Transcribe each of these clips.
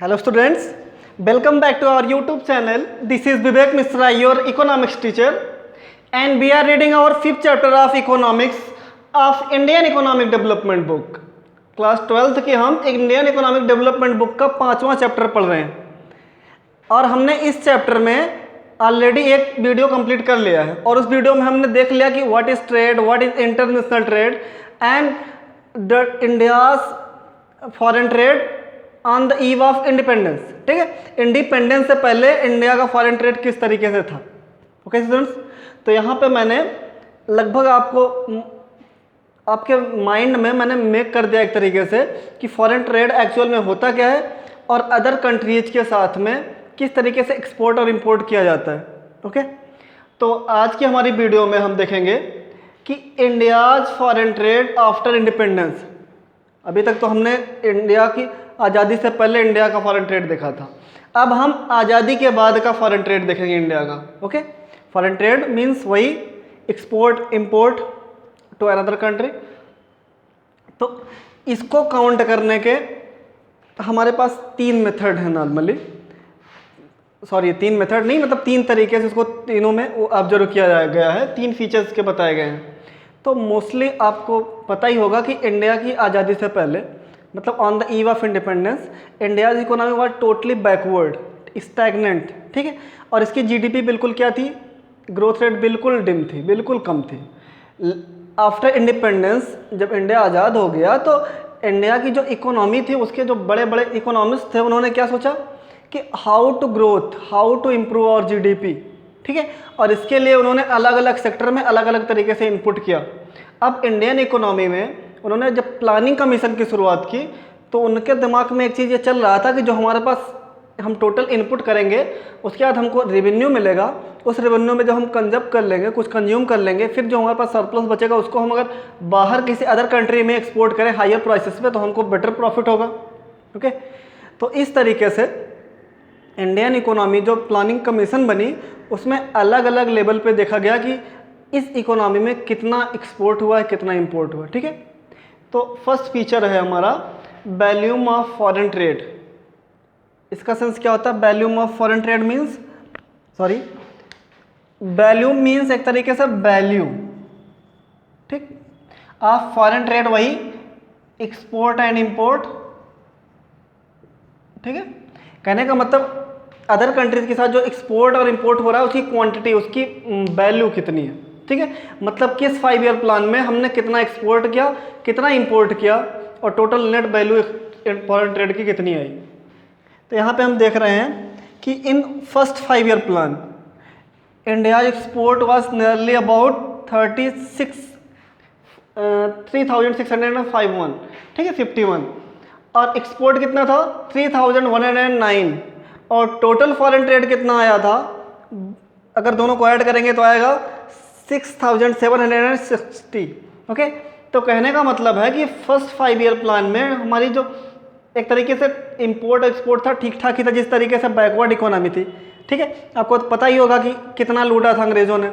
Hello students, welcome back to our YouTube channel. This is Vivek Misra, your economics teacher, and we are reading our 5th chapter of economics of Indian Economic Development book. Class 12th की हम Indian economic development book का 5वां chapter पढ़ रहे हैं और हमने इस चैप्टर में ऑलरेडी एक वीडियो कंप्लीट कर लिया है और उस वीडियो में हमने देख लिया कि what is trade, what is international trade and the India's foreign trade on the eve of independence. ठीक है, इंडिपेंडेंस से पहले इंडिया का फॉरेन ट्रेड किस तरीके से था। ओके स्टूडेंट्स, तो यहाँ पे मैंने लगभग आपके माइंड में मैंने मेक कर दिया एक तरीके से कि फॉरेन ट्रेड एक्चुअल में होता क्या है और अदर कंट्रीज के साथ में किस तरीके से एक्सपोर्ट और इंपोर्ट किया जाता है। ओके, तो आज की हमारी वीडियो में हम देखेंगे कि India's foreign trade after independence. अभी तक तो हमने इंडिया की आज़ादी से पहले इंडिया का फॉरेन ट्रेड देखा था, अब हम आज़ादी के बाद का फॉरेन ट्रेड देखेंगे इंडिया का। ओके, फॉरेन ट्रेड मीन्स वही export import to another country. तो इसको काउंट करने के हमारे पास 3 मेथड है नॉर्मली, सॉरी 3 मेथड नहीं, मतलब 3 तरीके से इसको तीनों में ऑब्जर्व किया गया है, 3 फीचर्स के बताए गए हैं। तो मोस्टली आपको पता ही होगा कि इंडिया की आज़ादी से पहले, मतलब on the eve of independence, India's economy was totally backward, stagnant. ठीक है, और इसकी जीडीपी बिल्कुल क्या थी, ग्रोथ रेट बिल्कुल डिम थी, बिल्कुल कम थी। आफ्टर इंडिपेंडेंस जब इंडिया आज़ाद हो गया तो इंडिया की जो इकोनॉमी थी, उसके जो बड़े बड़े इकोनॉमिस्ट थे, उन्होंने क्या सोचा कि how to growth, how to improve our GDP. ठीक है, और इसके लिए उन्होंने अलग अलग सेक्टर में अलग अलग तरीके से इनपुट किया। अब इंडियन इकोनॉमी में उन्होंने जब प्लानिंग कमीशन की शुरुआत की तो उनके दिमाग में एक चीज़ ये चल रहा था कि जो हमारे पास हम टोटल इनपुट करेंगे उसके बाद हमको रेवेन्यू मिलेगा, उस रेवेन्यू में जो हम कंजप्ट कर लेंगे, कुछ कंज्यूम कर लेंगे, फिर जो हमारे पास सरप्लस बचेगा उसको हम अगर बाहर किसी अदर कंट्री में एक्सपोर्ट करें हायर प्राइसेस पे तो हमको बेटर प्रॉफिट होगा। ओके, तो इस तरीके से इंडियन इकोनॉमी जो प्लानिंग कमीशन बनी उसमें अलग अलग लेवल पे देखा गया कि इस इकोनॉमी में कितना एक्सपोर्ट हुआ है, कितना इंपोर्ट हुआ। ठीक है, तो फर्स्ट फीचर है हमारा वैल्यूम ऑफ फॉरेन ट्रेड। इसका सेंस क्या होता है, volume of foreign trade means, sorry volume means एक तरीके से वैल्यू, ठीक, ऑफ फॉरेन ट्रेड वही एक्सपोर्ट एंड इंपोर्ट। ठीक है, कहने का मतलब अदर कंट्रीज के साथ जो एक्सपोर्ट और इंपोर्ट हो रहा है उसकी क्वांटिटी, उसकी वैल्यू कितनी है। ठीक है, मतलब किस 5 ईयर प्लान में हमने कितना एक्सपोर्ट किया, कितना इंपोर्ट किया और total net value foreign trade की कितनी आई। तो यहाँ पे हम देख रहे हैं कि in first 5 year plan India export was nearly about 3651, ठीक है 51, और एक्सपोर्ट कितना था 3109, और टोटल फॉरेन ट्रेड कितना आया था, अगर दोनों को ऐड करेंगे तो आएगा 6760। ओके, तो कहने का मतलब है कि फर्स्ट 5 ईयर प्लान में हमारी जो एक तरीके से इंपोर्ट एक्सपोर्ट था ठीक ठाक ही था, जिस तरीके से बैकवर्ड इकोनॉमी थी। ठीक है, आपको तो पता ही होगा कि कितना लूटा था अंग्रेज़ों ने।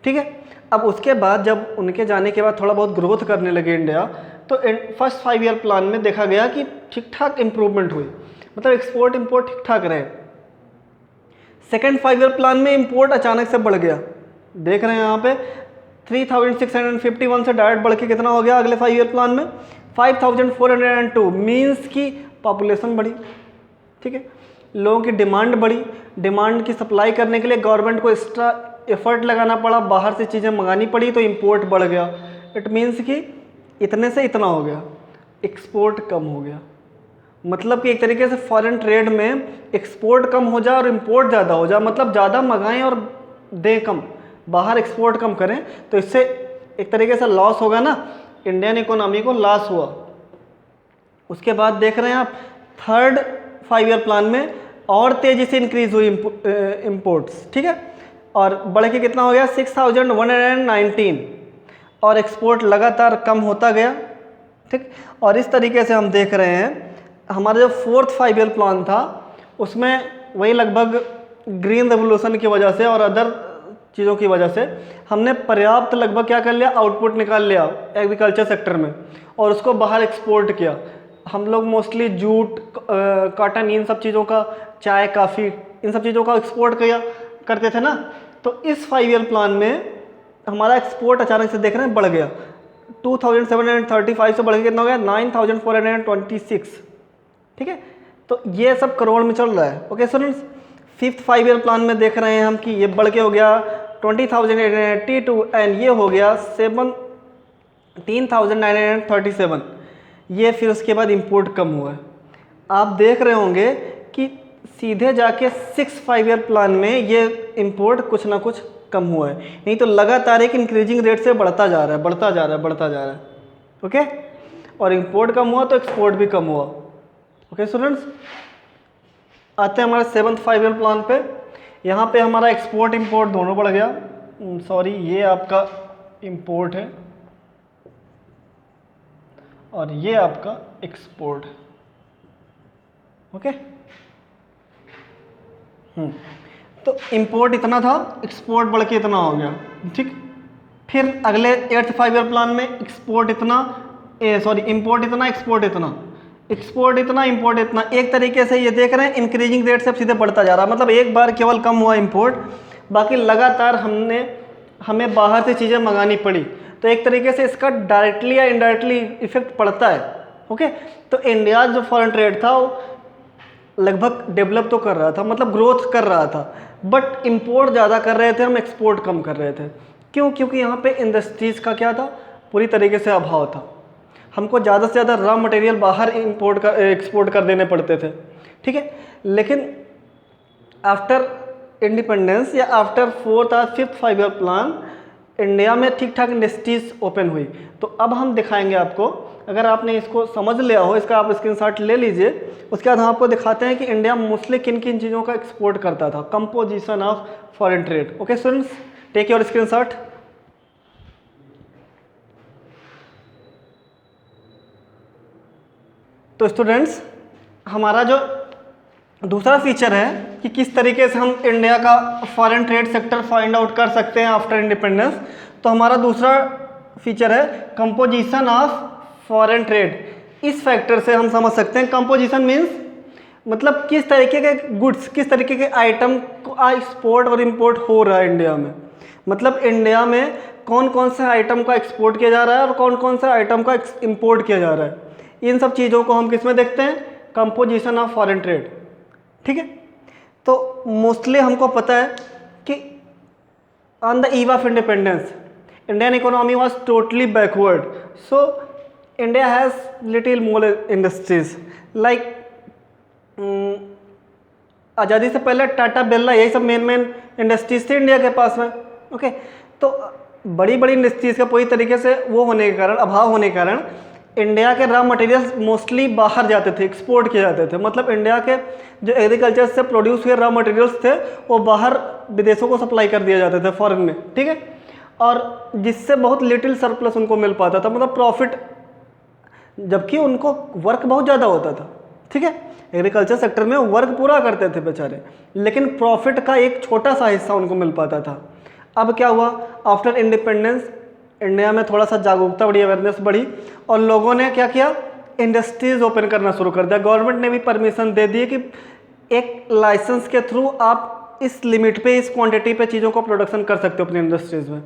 ठीक है, अब उसके बाद जब उनके जाने के बाद थोड़ा बहुत ग्रोथ करने लगे इंडिया, तो फर्स्ट 5 ईयर प्लान में देखा गया कि ठीक ठाक इंप्रूवमेंट हुई, मतलब एक्सपोर्ट इंपोर्ट ठीक ठाक रहे। सेकेंड 5 ईयर प्लान में इंपोर्ट अचानक से बढ़ गया, देख रहे हैं यहाँ पे 3651 से डायरेक्ट बढ़ के कितना हो गया अगले 5 ईयर प्लान में 5402, मीन्स की पॉपुलेशन बढ़ी। ठीक है, लोगों की डिमांड बढ़ी, डिमांड की सप्लाई करने के लिए गवर्नमेंट को एक्स्ट्रा एफर्ट लगाना पड़ा, बाहर से चीज़ें मंगानी पड़ी, तो इंपोर्ट बढ़ गया। इट मीन्स कि इतने से इतना हो गया, एक्सपोर्ट कम हो गया। मतलब कि एक तरीके से फॉरेन ट्रेड में एक्सपोर्ट कम हो जाए और इंपोर्ट ज़्यादा हो जाए, मतलब ज़्यादा मंगाएं और दें कम, बाहर एक्सपोर्ट कम करें, तो इससे एक तरीके से लॉस होगा ना, इंडियन इकोनॉमी को लॉस हुआ। उसके बाद देख रहे हैं आप थर्ड 5 ईयर प्लान में और तेज़ी से इंक्रीज हुई इंपोर्ट्स। ठीक है, और बढ़ के कितना हो गया 6119, और एक्सपोर्ट लगातार कम होता गया। ठीक, और इस तरीके से हम देख रहे हैं हमारा जो फोर्थ 5 ईयर प्लान था उसमें वही लगभग ग्रीन रेवोल्यूशन की वजह से और अदर चीज़ों की वजह से हमने पर्याप्त लगभग क्या कर लिया, आउटपुट निकाल लिया एग्रीकल्चर सेक्टर में और उसको बाहर एक्सपोर्ट किया। हम लोग मोस्टली जूट, कॉटन, इन सब चीज़ों का, चाय, काफ़ी, इन सब चीज़ों का एक्सपोर्ट किया करते थे ना। तो इस 5 ईयर प्लान में हमारा एक्सपोर्ट अचानक से देख रहे हैं बढ़ गया, 2735 से बढ़ के कितना हो गया, 9426। ठीक है, तो ये सब करोड़ में चल रहा है। Okay students, 5th 5 year plan में देख रहे हैं हम कि ये बढ़ के हो गया 20,882 एंड ये हो गया 17,937। ये फिर उसके बाद इंपोर्ट कम हुआ है। आप देख रहे होंगे कि सीधे जाके 6th 5 ईयर प्लान में ये इंपोर्ट कुछ ना कुछ कम हुआ है, नहीं तो लगातार एक इंक्रीजिंग रेट से बढ़ता जा रहा है, बढ़ता जा रहा है, बढ़ता जा रहा है। ओके, और इंपोर्ट कम हुआ तो एक्सपोर्ट भी कम हुआ। ओके स्टूडेंट्स, आते हैं हमारे 7th 5 ईयर प्लान पे। यहाँ पे हमारा एक्सपोर्ट इंपोर्ट दोनों बढ़ गया। सॉरी, ये आपका इंपोर्ट है और ये आपका एक्सपोर्ट है। ओके, तो इंपोर्ट इतना था, एक्सपोर्ट बढ़ के इतना हो गया। ठीक, फिर अगले 8th 5 ईयर प्लान में एक्सपोर्ट इतना, इंपोर्ट इतना, एक्सपोर्ट इतना, एक्सपोर्ट इतना, इंपोर्ट इतना। एक तरीके से ये देख रहे हैं इंक्रीजिंग रेट से सीधे बढ़ता जा रहा है। मतलब एक बार केवल कम हुआ इंपोर्ट, बाकी लगातार हमें बाहर से चीज़ें मंगानी पड़ी। तो एक तरीके से इसका डायरेक्टली या इनडायरेक्टली इफेक्ट पड़ता है। ओके, तो इंडिया जो फॉरेन ट्रेड था वो लगभग डेवलप तो कर रहा था, मतलब ग्रोथ कर रहा था, बट इंपोर्ट ज़्यादा कर रहे थे, हम एक्सपोर्ट कम कर रहे थे। क्यों? क्योंकि यहाँ पे इंडस्ट्रीज़ का क्या था, पूरी तरीके से अभाव था। हमको ज़्यादा से ज़्यादा रॉ मटेरियल बाहर एक्सपोर्ट कर देने पड़ते थे। ठीक है, लेकिन आफ्टर इंडिपेंडेंस या आफ्टर 4th और 5th 5 ईयर प्लान इंडिया में ठीक ठाक इंडस्ट्रीज ओपन हुई। तो अब हम दिखाएंगे आपको, अगर आपने इसको समझ लिया हो, इसका आप स्क्रीनशॉट ले लीजिए। उसके बाद हम आपको दिखाते हैं कि इंडिया मोस्टली किन किन चीज़ों का एक्सपोर्ट करता था। Composition of foreign trade. Okay students, take your screenshot. तो स्टूडेंट्स, हमारा जो दूसरा फीचर है कि किस तरीके से हम इंडिया का foreign trade sector find out कर सकते हैं आफ्टर इंडिपेंडेंस, तो हमारा दूसरा फीचर है कंपोजिशन ऑफ फॉरेन ट्रेड। इस फैक्टर से हम समझ सकते हैं, कंपोजिशन मीन्स मतलब किस तरीके के गुड्स, किस तरीके के आइटम का एक्सपोर्ट और इंपोर्ट हो रहा है इंडिया में। मतलब इंडिया में कौन कौन से आइटम का एक्सपोर्ट किया जा रहा है और कौन कौन से आइटम का इंपोर्ट किया जा रहा है। इन सब चीज़ों को हम किस में देखते हैं, कंपोजिशन ऑफ फॉरेन ट्रेड। ठीक है, तो मोस्टली हमको पता है कि on the eve of independence Indian economy was totally backward, so India has little more industries like आज़ादी से पहले टाटा, बिरला, यही सब मेन इंडस्ट्रीज थी इंडिया के पास में। ओके, तो बड़ी बड़ी इंडस्ट्रीज का पूरी तरीके से वो होने के कारण, अभाव होने के कारण इंडिया के रॉ मटेरियल्स मोस्टली बाहर जाते थे, एक्सपोर्ट किए जाते थे। मतलब इंडिया के जो एग्रीकल्चर से प्रोड्यूस हुए रॉ मटेरियल्स थे वो बाहर विदेशों को सप्लाई कर दिए जाते थे, फॉरेन में। ठीक है, और जिससे बहुत लिटिल सरप्लस उनको मिल पाता था, मतलब प्रॉफिट, जबकि उनको वर्क बहुत ज़्यादा होता था। ठीक है, एग्रीकल्चर सेक्टर में वर्क पूरा करते थे बेचारे, लेकिन प्रॉफिट का एक छोटा सा हिस्सा उनको मिल पाता था। अब क्या हुआ, आफ्टर इंडिपेंडेंस इंडिया में थोड़ा सा जागरूकता बढ़ी, अवेयरनेस बढ़ी, और लोगों ने क्या किया, इंडस्ट्रीज ओपन करना शुरू कर दिया। गवर्नमेंट ने भी परमिशन दे दी कि एक लाइसेंस के थ्रू आप इस लिमिट पे, इस क्वांटिटी पे चीज़ों को प्रोडक्शन कर सकते हो अपनी इंडस्ट्रीज में।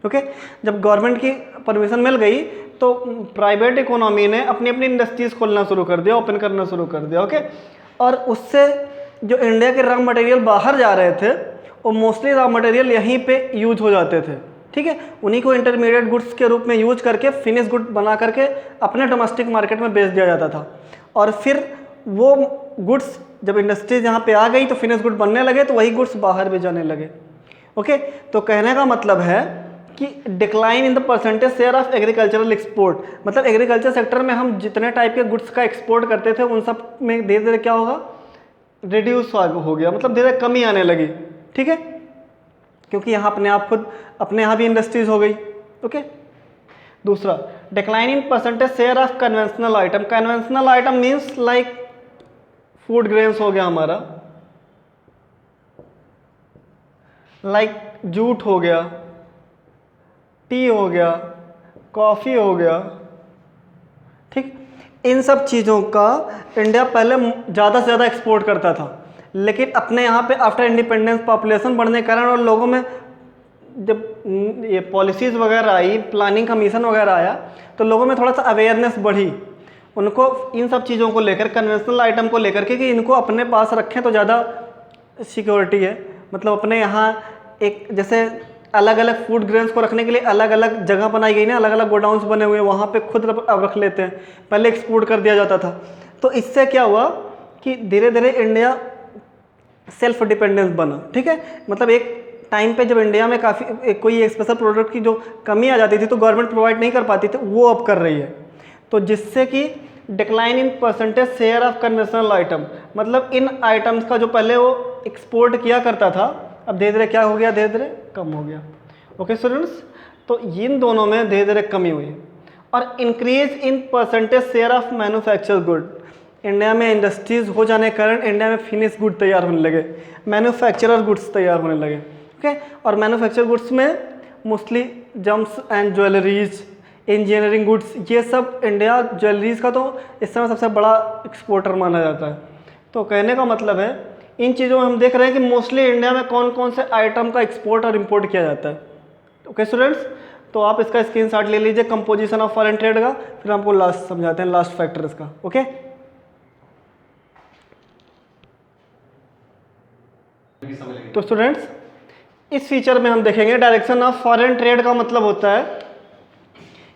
ओके, जब गवर्नमेंट की परमिशन मिल गई तो प्राइवेट इकोनॉमी ने अपनी अपनी इंडस्ट्रीज खोलना शुरू कर दिया, ओपन करना शुरू कर दिया। ओके, और उससे जो इंडिया के रॉ मटेरियल बाहर जा रहे थे वो मोस्टली रॉ मटेरियल यहीं पे यूज हो जाते थे। ठीक है, उन्हीं को इंटरमीडिएट गुड्स के रूप में यूज करके फिनिश गुड बना करके अपने डोमेस्टिक मार्केट में बेच दिया जाता था। और फिर वो गुड्स जब इंडस्ट्रीज यहाँ पे आ गई तो फिनिश गुड बनने लगे, तो वही गुड्स बाहर भी जाने लगे। ओके, तो कहने का मतलब है कि decline in the percentage share of agricultural export, मतलब एग्रीकल्चर सेक्टर में हम जितने टाइप के गुड्स का एक्सपोर्ट करते थे उन सब में धीरे धीरे क्या होगा, रिड्यूस हो गया, मतलब धीरे कमी आने लगी। ठीक है, क्योंकि यहाँ अपने यहाँ भी इंडस्ट्रीज हो गई। ओके, दूसरा decline in percentage share of conventional item. Conventional item means like food grains हो गया हमारा, लाइक जूट हो गया, टी हो गया, कॉफ़ी हो गया। ठीक, इन सब चीज़ों का इंडिया पहले ज़्यादा से ज़्यादा एक्सपोर्ट करता था, लेकिन अपने यहाँ पे आफ्टर इंडिपेंडेंस पॉपुलेशन बढ़ने के कारण और लोगों में जब ये पॉलिसीज़ वगैरह आई, प्लानिंग का मिशन वगैरह आया, तो लोगों में थोड़ा सा अवेयरनेस बढ़ी उनको इन सब चीज़ों को लेकर, कन्वेंशनल आइटम को लेकर के कि इनको अपने पास रखें तो ज़्यादा सिक्योरिटी है। मतलब अपने यहाँ एक जैसे अलग अलग फूड ग्रेन्स को रखने के लिए अलग अलग जगह बनाई गई ना, अलग अलग गोडाउन्स बने हुए हैं, वहाँ पे खुद अब रख लेते हैं, पहले एक्सपोर्ट कर दिया जाता था। तो इससे क्या हुआ कि धीरे धीरे इंडिया सेल्फ डिपेंडेंस बना। ठीक है, मतलब एक टाइम पे जब इंडिया में काफ़ी कोई एक स्पेशल प्रोडक्ट की जो कमी आ जाती थी तो गवर्नमेंट प्रोवाइड नहीं कर पाती थी, वो अब कर रही है। तो जिससे कि decline in percentage share of conventional item, मतलब इन आइटम्स का जो पहले वो एक्सपोर्ट किया करता था, अब धीरे धीरे क्या हो गया, धीरे धीरे कम हो गया। ओके स्टूडेंट्स, तो इन दोनों में धीरे धीरे कमी हुई। और increase in percentage share of manufacture good, India में इंडस्ट्रीज हो जाने के कारण इंडिया में फिनिश गुड तैयार होने लगे, मैन्युफैक्चरर गुड्स तैयार होने लगे। ओके, और मैन्युफैक्चर गुड्स में mostly germs and jewelleries, engineering goods, ये सब इंडिया ज्वेलरीज का तो इस समय सबसे बड़ा एक्सपोर्टर माना जाता है। तो कहने का मतलब है इन चीज़ों में हम देख रहे हैं कि मोस्टली इंडिया में कौन कौन से आइटम का एक्सपोर्ट और इंपोर्ट किया जाता है। ओके स्टूडेंट्स, तो आप इसका स्क्रीनशॉट ले लीजिए कंपोजिशन ऑफ फॉरेन ट्रेड का, फिर आपको लास्ट समझाते हैं लास्ट फैक्टर इसका। ओके, तो स्टूडेंट्स इस फीचर में हम देखेंगे डायरेक्शन ऑफ फॉरेन ट्रेड का मतलब होता है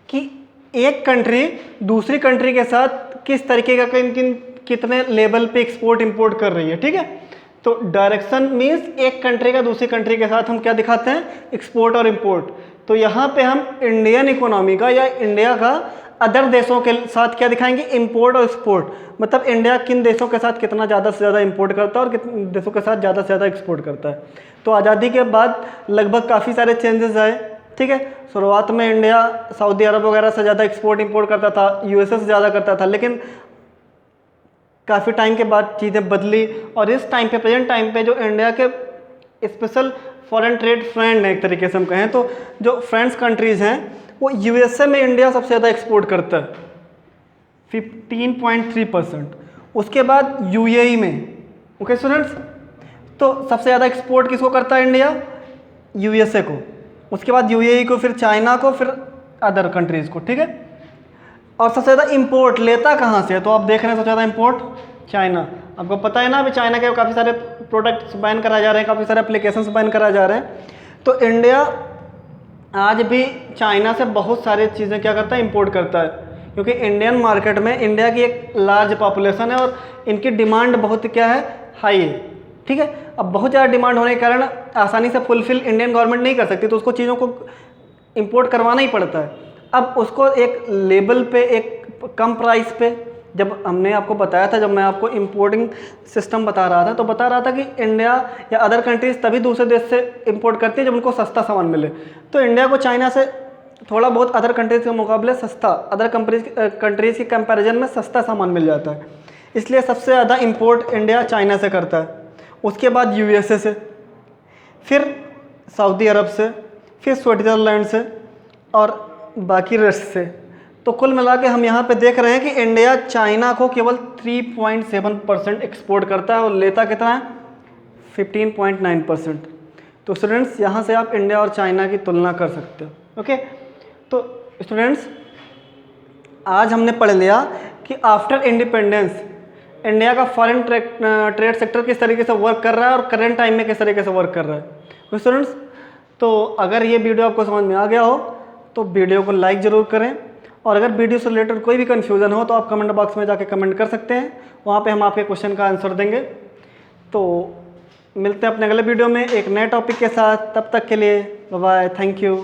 कि एक कंट्री दूसरी कंट्री के साथ किस तरीके का कितने लेवल पे एक्सपोर्ट इंपोर्ट कर रही है। ठीक है, तो डायरेक्शन मीन्स एक कंट्री का दूसरी कंट्री के साथ हम क्या दिखाते हैं, एक्सपोर्ट और इंपोर्ट। तो यहाँ पे हम इंडियन इकोनॉमी का या इंडिया का अदर देशों के साथ क्या दिखाएंगे, इंपोर्ट और एक्सपोर्ट, मतलब इंडिया किन देशों के साथ कितना ज़्यादा से ज़्यादा इंपोर्ट करता है और किन देशों के साथ ज़्यादा से ज़्यादा एक्सपोर्ट करता है। तो आज़ादी के बाद लगभग काफ़ी सारे चेंजेस आए। ठीक है, शुरुआत में इंडिया सऊदी अरब वगैरह से ज़्यादा एक्सपोर्ट इंपोर्ट करता था, यूएसए से ज़्यादा करता था, लेकिन काफ़ी टाइम के बाद चीज़ें बदली और इस टाइम पे, प्रेजेंट टाइम पे जो इंडिया के स्पेशल फॉरेन ट्रेड फ्रेंड हैं, एक तरीके से हम कहें तो जो फ्रेंड्स कंट्रीज़ हैं, वो यूएसए में इंडिया सबसे ज़्यादा एक्सपोर्ट करता है 15.3%, उसके बाद यूएई में। ओके स्टूडेंट्स, तो सबसे ज़्यादा एक्सपोर्ट किसको करता है इंडिया, यूएसए को, उसके बाद यूएई को, फिर चाइना को, फिर अदर कंट्रीज़ को। ठीक है, और सबसे ज़्यादा इंपोर्ट लेता कहाँ से है, तो आप देख रहे हैं सबसे ज़्यादा इंपोर्ट चाइना। आपको पता है ना अभी चाइना के काफ़ी सारे प्रोडक्ट्स बैन कराए जा रहे हैं, काफ़ी सारे एप्लीकेशंस बैन कराए जा रहे हैं। तो इंडिया आज भी चाइना से बहुत सारी चीज़ें क्या करता है, इंपोर्ट करता है, क्योंकि इंडियन मार्केट में इंडिया की एक लार्ज पॉपुलेशन है और इनकी डिमांड बहुत क्या है, हाई है। ठीक है, अब बहुत ज़्यादा डिमांड होने के कारण आसानी से फुलफिल इंडियन गवर्नमेंट नहीं कर सकती, तो उसको चीज़ों को इंपोर्ट करवाना ही पड़ता है। अब उसको एक लेवल पे, एक कम प्राइस पे, जब हमने आपको बताया था, जब मैं आपको इंपोर्टिंग सिस्टम बता रहा था, तो बता रहा था कि इंडिया या अदर कंट्रीज़ तभी दूसरे देश से इंपोर्ट करती है जब उनको सस्ता सामान मिले। तो इंडिया को चाइना से थोड़ा बहुत अदर कंट्रीज़ के मुकाबले सस्ता, अदर कंट्रीज़ के कंपैरिजन में सस्ता सामान मिल जाता है, इसलिए सबसे ज़्यादा इंपोर्ट इंडिया चाइना से करता है, उसके बाद यूएसए से, फिर सऊदी अरब से, फिर स्विट्ज़रलैंड से और बाकी रेस्ट से। तो कुल मिला के हम यहाँ पे देख रहे हैं कि इंडिया चाइना को केवल 3.7% एक्सपोर्ट करता है और लेता कितना है, 15.9%। तो स्टूडेंट्स यहाँ से आप इंडिया और चाइना की तुलना कर सकते हो। ओके, तो स्टूडेंट्स आज हमने पढ़ लिया कि आफ्टर इंडिपेंडेंस इंडिया का फॉरेन ट्रेड सेक्टर किस तरीके से वर्क कर रहा है और करेंट टाइम में किस तरीके से वर्क कर रहा है। तो स्टूडेंट्स, तो अगर ये वीडियो आपको समझ में आ गया हो तो वीडियो को लाइक ज़रूर करें, और अगर वीडियो से रिलेटेड कोई भी कन्फ्यूज़न हो तो आप कमेंट बॉक्स में जाके कमेंट कर सकते हैं, वहाँ पे हम आपके क्वेश्चन का आंसर देंगे। तो मिलते हैं अपने अगले वीडियो में एक नए टॉपिक के साथ, तब तक के लिए बाय बाय, थैंक यू।